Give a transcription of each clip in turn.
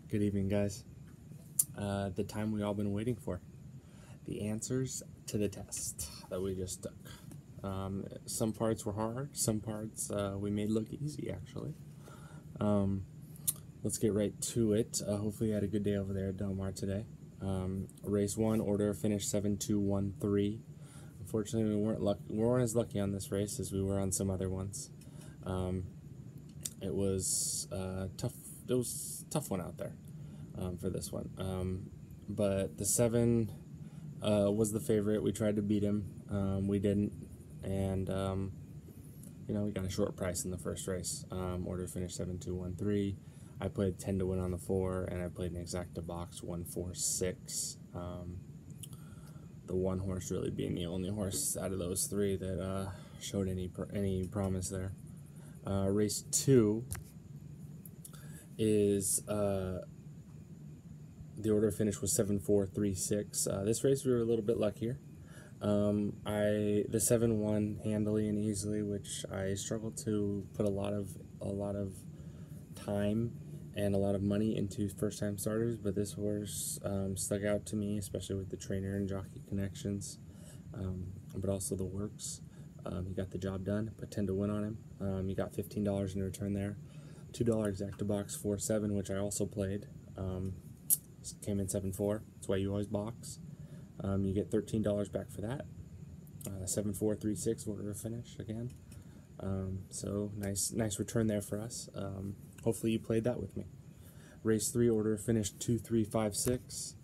Good evening, guys. The time we all been waiting for. The answers to the test that we just took. Some parts were hard, some parts we made look easy, actually. Let's get right to it. Hopefully you had a good day over there at Del Mar today. Race 1, order finished 7-2-1-3. Unfortunately, we weren't as lucky on this race as we were on some other ones. It was tough. It was a tough one out there for this one. But the 7 was the favorite. We tried to beat him. We didn't, and we got a short price in the first race. Order finished 7-2-1-3. I played 10 to win on the 4, and I played an exacta box 1-4-6. The one horse really being the only horse out of those 3 that showed any promise there. Race 2 is the order finish was 7-4-3-6. This race we were a little bit luckier. The 7 won handily and easily, which I struggled to put a lot of time and a lot of money into first-time starters, but this horse stuck out to me, especially with the trainer and jockey connections, but also the works. He got the job done. Put 10 to win on him. He got $15 in return there. $2 exacta box 4-7, which I also played. Came in 7-4. That's why you always box. You get $13 back for that. 7-4-3-6 order to finish again. So nice return there for us. Hopefully you played that with me. Race 3 order finished 2-3-5-6.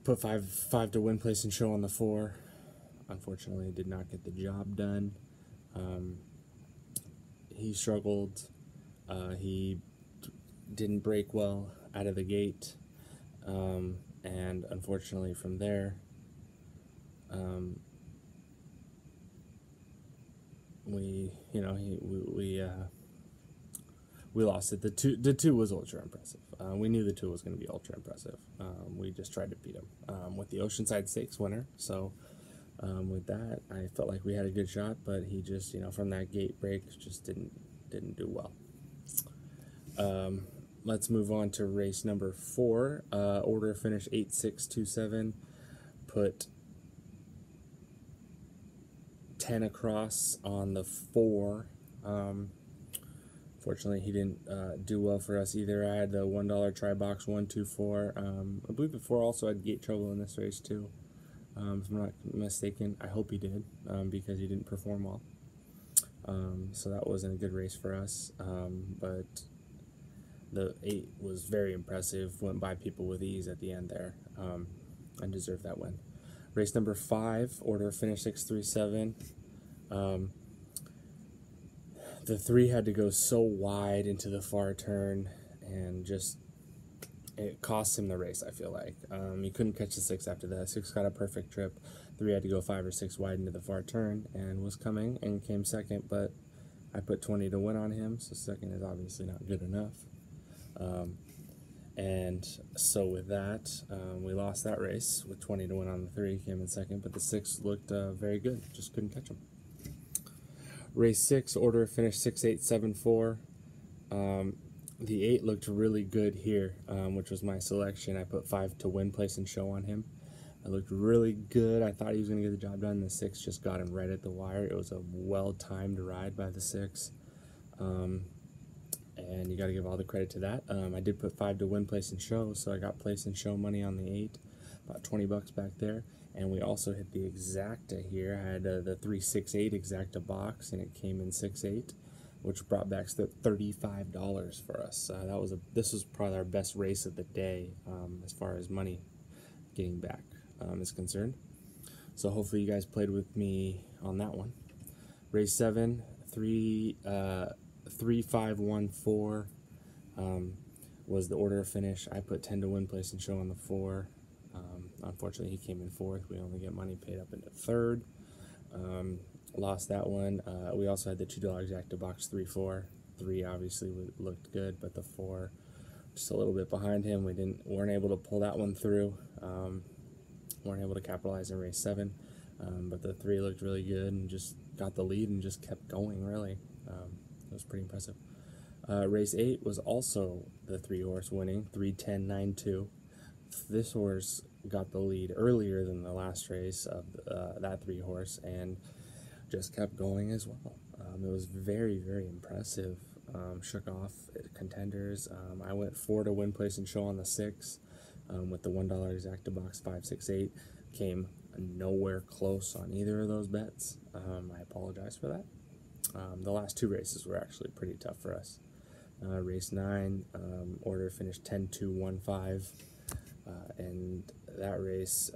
Put 5 to win, place, and show on the 4. Unfortunately, did not get the job done. He struggled. He didn't break well out of the gate, and unfortunately from there, we lost it. The two was ultra impressive. We knew the 2 was going to be ultra impressive. We just tried to beat him with the Oceanside Stakes winner. So with that, I felt like we had a good shot, but he just from that gate break just didn't do well. Let's move on to race number 4. Order finish 8-6-2-7. Put 10 across on the 4. Fortunately, he didn't do well for us either. I had the $1 try box 1-2-4. I believe the 4 also had gate trouble in this race too. If I'm not mistaken, I hope he did, because he didn't perform well. So that wasn't a good race for us. But the 8 was very impressive. Went by people with ease at the end there. I deserved that win. Race number 5, order finish 6-3-7. The 3 had to go so wide into the far turn, and just it cost him the race, I feel like. He couldn't catch the 6 after that. 6 got a perfect trip. 3 had to go 5 or 6 wide into the far turn and was coming and came second, but I put 20 to win on him, so second is obviously not good enough. And so with that, we lost that race with 20 to win on the 3, came in second, but the 6 looked very good, just couldn't catch him. Race 6, order finished 6-8-7-4. The 8 looked really good here, which was my selection. I put 5 to win, place, and show on him. I looked really good. I thought he was going to get the job done. The 6 just got him right at the wire. It was a well-timed ride by the 6. And you got to give all the credit to that. I did put 5 to win, place, and show, so I got place and show money on the 8, about 20 bucks back there. And we also hit the exacta here. I had the 3-6-8 exacta box, and it came in 6-8, which brought back $35 for us. This was probably our best race of the day as far as money getting back is concerned. So hopefully you guys played with me on that one. Race 7, 3-5-1-4 was the order of finish. I put 10 to win, place, and show on the 4. Unfortunately, he came in 4th. We only get money paid up into 3rd. Lost that one. We also had the $2 exacta box 3-4. 3 obviously looked good, but the 4 just a little bit behind him. Weren't able to pull that one through. Weren't able to capitalize in race 7. But the 3 looked really good and just got the lead and just kept going, really. It was pretty impressive. Race 8 was also the 3-horse winning, 3:10.92. This horse got the lead earlier than the last race of that 3-horse and just kept going as well. It was very, very impressive. Shook off contenders. I went 4 to win, place, and show on the 6 with the $1 Exactabox 568. Came nowhere close on either of those bets. I apologize for that. The last 2 races were actually pretty tough for us. Race 9, order finished 10-2-1-5, and that race,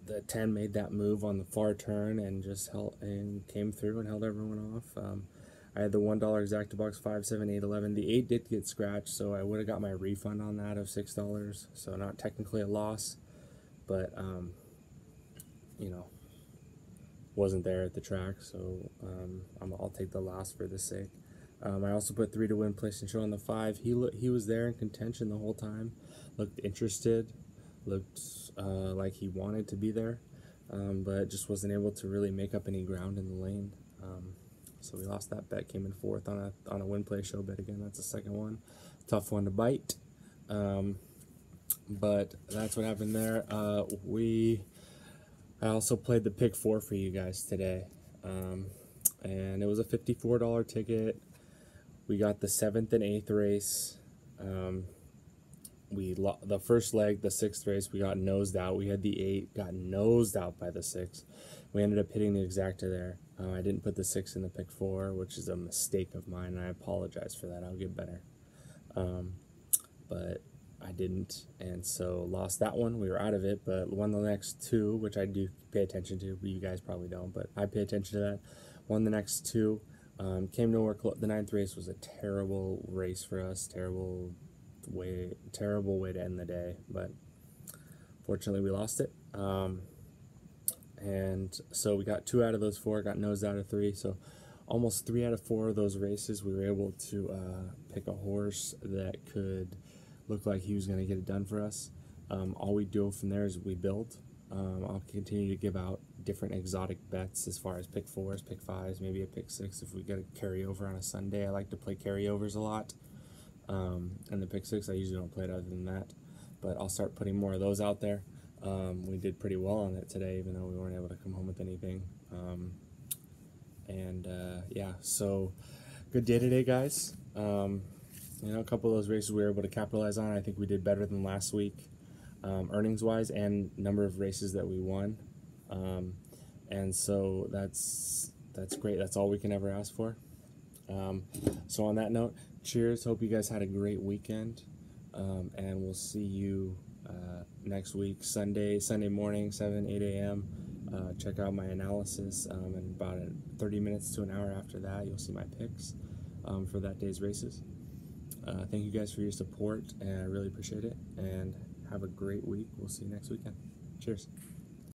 the 10 made that move on the far turn and just held and came through and held everyone off. I had the $1 Exactabox 5, 7, 8, 11. The 8 did get scratched, so I would have got my refund on that of $6. So not technically a loss, but you know, wasn't there at the track, so I'll take the loss for the sake. I also put 3 to win, place, and show on the 5. He was there in contention the whole time. Looked interested. Looked like he wanted to be there, but just wasn't able to really make up any ground in the lane. So we lost that bet. Came in 4th on a win, play, show bet again. That's the second one. Tough one to bite, but that's what happened there. I also played the pick 4 for you guys today, and it was a $54 ticket. We got the 7th and 8th race. The first leg, the 6th race, we got nosed out. We had the 8, got nosed out by the 6. We ended up hitting the exacta there. I didn't put the 6 in the pick 4, which is a mistake of mine, and I apologize for that. I'll get better. But I didn't, and so lost that one. We were out of it, but won the next 2, which I do pay attention to. You guys probably don't, but I pay attention to that. Won the next 2. Came nowhere close. The 9th race was a terrible race for us. Terrible way to end the day, but fortunately we lost it. And so we got 2 out of those 4, got nosed out of 3, so almost 3 out of 4 of those races we were able to pick a horse that could look like he was going to get it done for us. All we do from there is we build. I'll continue to give out different exotic bets as far as pick 4s, pick 5s, maybe a pick 6 if we get a carryover on a Sunday. I like to play carryovers a lot. And the pick 6, I usually don't play it other than that, but I'll start putting more of those out there. We did pretty well on it today, even though we weren't able to come home with anything. Yeah, so good day today, guys. You know, a couple of those races we were able to capitalize on. I think we did better than last week, earnings-wise, and number of races that we won. And so that's great. That's all we can ever ask for. So on that note, cheers. Hope you guys had a great weekend, and we'll see you next week, Sunday morning, 7, 8 a.m. Check out my analysis, and about 30 minutes to an hour after that, you'll see my picks for that day's races. Thank you guys for your support, and I really appreciate it, and have a great week. We'll see you next weekend. Cheers.